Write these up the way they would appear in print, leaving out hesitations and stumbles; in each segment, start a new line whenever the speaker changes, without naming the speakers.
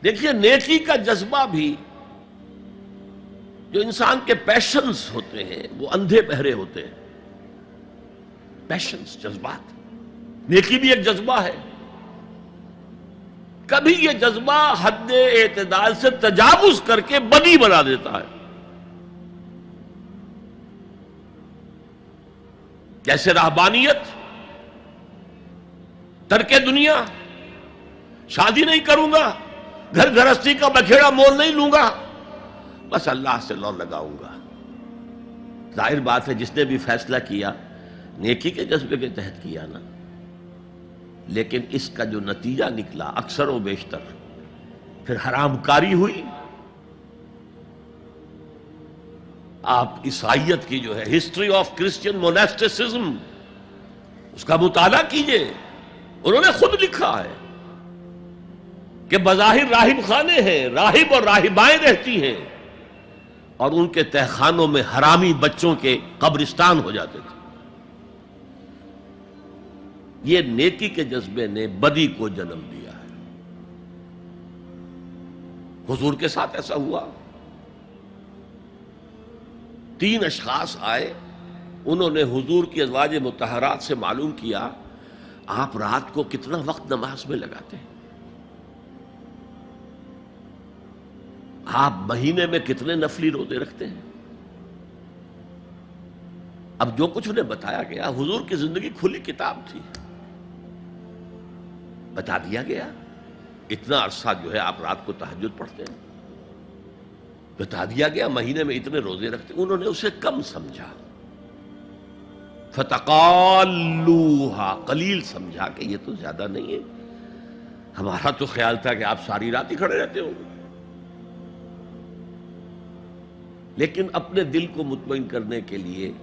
دیکھیے نیکی کا جذبہ بھی، جو انسان کے پیشنز ہوتے ہیں وہ اندھے بہرے ہوتے ہیں. پیشنز، جذبات. نیکی بھی ایک جذبہ ہے. کبھی یہ جذبہ حد اعتدال سے تجاوز کر کے بدی بنا دیتا ہے. جیسے رہبانیت، ترک دنیا، شادی نہیں کروں گا، گھر گھرستی کا بکھیڑا مول نہیں لوں گا، بس اللہ سے لو لگاؤں گا. ظاہر بات ہے جس نے بھی فیصلہ کیا نیکی کے جذبے کے تحت کیا نا، لیکن اس کا جو نتیجہ نکلا اکثر و بیشتر پھر حرام کاری ہوئی. آپ عیسائیت کی جو ہے ہسٹری آف کرسچین موناسٹسزم اس کا مطالعہ کیجئے. انہوں نے خود لکھا ہے کہ بظاہر راہب خانے ہیں، راہب اور راہبائیں رہتی ہیں، اور ان کے تہخانوں میں حرامی بچوں کے قبرستان ہو جاتے تھے. یہ نیکی کے جذبے نے بدی کو جنم دیا ہے. حضور کے ساتھ ایسا ہوا. 3 اشخاص آئے، انہوں نے حضور کی ازواج مطہرات سے معلوم کیا آپ رات کو کتنا وقت نماز میں لگاتے ہیں، آپ مہینے میں کتنے نفلی روزے رکھتے ہیں. اب جو کچھ انہیں بتایا گیا، حضور کی زندگی کھلی کتاب تھی، بتا دیا گیا اتنا عرصہ جو ہے آپ رات کو تہجد پڑھتے ہیں، بتا دیا گیا مہینے میں اتنے روزے رکھتے ہیں. انہوں نے اسے کم سمجھا، فتقالوہا، قلیل سمجھا کہ یہ تو زیادہ نہیں ہے، ہمارا تو خیال تھا کہ آپ ساری رات ہی کھڑے رہتے ہو. لیکن اپنے دل کو مطمئن کرنے کے لیے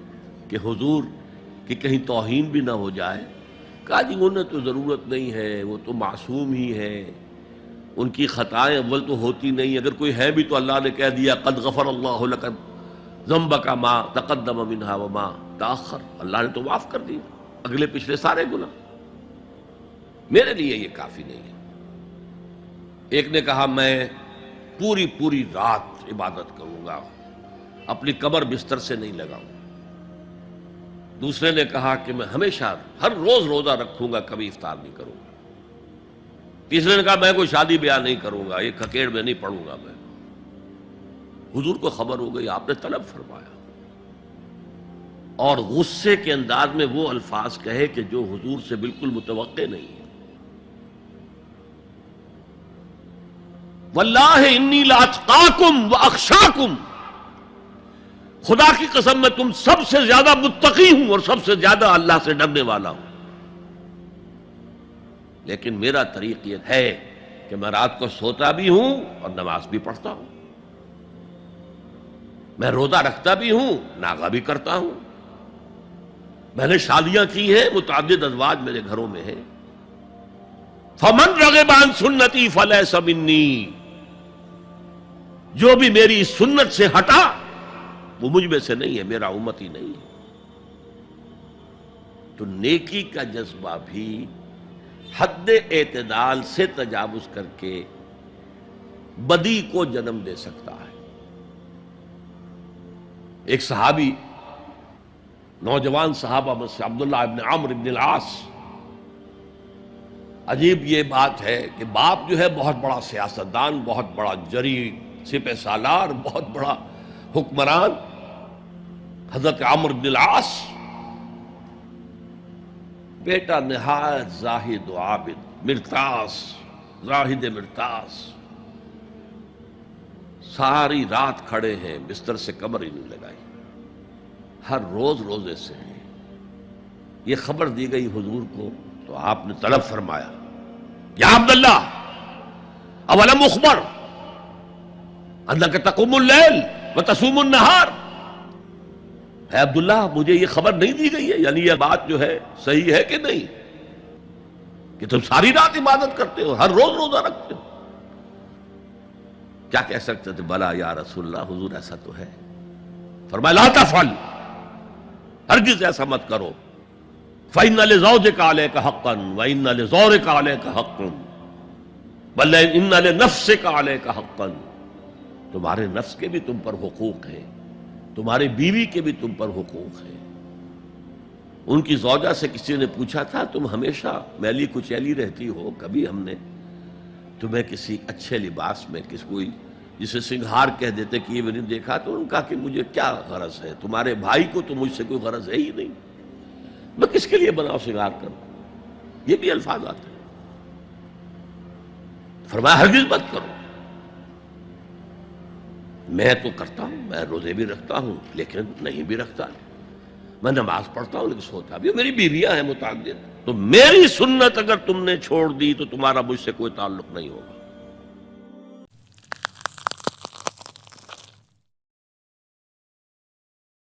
کہ حضور کی کہیں توہین بھی نہ ہو جائے، کہا جی انہیں تو ضرورت نہیں ہے، وہ تو معصوم ہی ہے، ان کی خطائیں اول تو ہوتی نہیں، اگر کوئی ہے بھی تو اللہ نے کہہ دیا قد غفر اللہ لک ذنبک ما تقدم منہا وما تاخر، اللہ نے تو معاف کر دی اگلے پچھلے سارے گناہ، میرے لیے یہ کافی نہیں ہے. ایک نے کہا میں پوری رات عبادت کروں گا، اپنی کمر بستر سے نہیں لگاؤں. دوسرے نے کہا کہ میں ہمیشہ ہر روز روزہ رکھوں گا، کبھی افطار نہیں کروں گا. تیسرے نے کہا میں کوئی شادی بیاہ نہیں کروں گا، یہ کھکیڑ میں نہیں پڑھوں گا میں. حضور کو خبر ہو گئی، آپ نے طلب فرمایا اور غصے کے انداز میں وہ الفاظ کہے کہ جو حضور سے بالکل متوقع نہیں ہے. واللہ انی لاتقاکم واخشاکم، خدا کی قسم میں تم سب سے زیادہ متقی ہوں اور سب سے زیادہ اللہ سے ڈرنے والا ہوں. لیکن میرا طریق یہ ہے کہ میں رات کو سوتا بھی ہوں اور نماز بھی پڑھتا ہوں، میں روزہ رکھتا بھی ہوں، ناغہ بھی کرتا ہوں، میں نے شادیاں کی ہیں، متعدد ازواج میرے گھروں میں ہیں. فمن رغب عن سنتی فلیس منی، جو بھی میری سنت سے ہٹا وہ مجھ میں سے نہیں ہے، میرا امتی نہیں ہے. تو نیکی کا جذبہ بھی حد اعتدال سے تجاوز کر کے بدی کو جنم دے سکتا ہے. ایک صحابی، نوجوان صحابہ میں سے عبداللہ ابن عمرو ابن العاص، عجیب یہ بات ہے کہ باپ جو ہے بہت بڑا سیاستدان، بہت بڑا جری سپہ سالار، بہت بڑا حکمران، حضرت عمرو بن العاص، بیٹا نہایت زاہد و عابد، مرتاس، زاہد مرتاس، ساری رات کھڑے ہیں، بستر سے کمر ہی نہیں لگائی، ہر روز روزے سے ہیں. یہ خبر دی گئی حضور کو تو آپ نے طلب فرمایا یا عبداللہ اولم اخبر انک تقوم اللیل وتصوم النہار، اے عبداللہ مجھے یہ خبر نہیں دی گئی ہے، یعنی یہ بات جو ہے صحیح ہے کہ نہیں کہ تم ساری رات عبادت کرتے ہو، ہر روز روزہ رکھتے ہو؟ کیا کہہ سکتے تھے؟ بلا یا رسول اللہ، حضور ایسا تو ہے. فرمایا لا تفعل، ہرگز ایسا مت کرو. فإن لزوجک علیک حقا وإن لزورک علیک حق، بل ان لنفسک علیک حقا، تمہارے نفس کے بھی تم پر حقوق ہیں، تمہارے بیوی کے بھی تم پر حقوق ہیں۔ ان کی زوجہ سے کسی نے پوچھا تھا تم ہمیشہ میلی کچیلی رہتی ہو، کبھی ہم نے تمہیں کسی اچھے لباس میں کوئی جسے سنگھار کہہ دیتے کہ یہ میں نے دیکھا؟ تو ان کا کہ مجھے کیا غرض ہے، تمہارے بھائی کو تو مجھ سے کوئی غرض ہے ہی نہیں، میں کس کے لیے بناؤ سنگھار کروں؟ یہ بھی الفاظ آتے ہیں۔ فرمایا ہرگز مت کرو۔ میں تو کرتا ہوں، میں روزے بھی رکھتا ہوں لیکن نہیں بھی رکھتا، میں نماز پڑھتا ہوں لیکن سوتا بھی ہوں، میری بیویاں ہیں متعدد، تو میری سنت اگر تم نے چھوڑ دی تو تمہارا مجھ سے کوئی تعلق نہیں ہوگا۔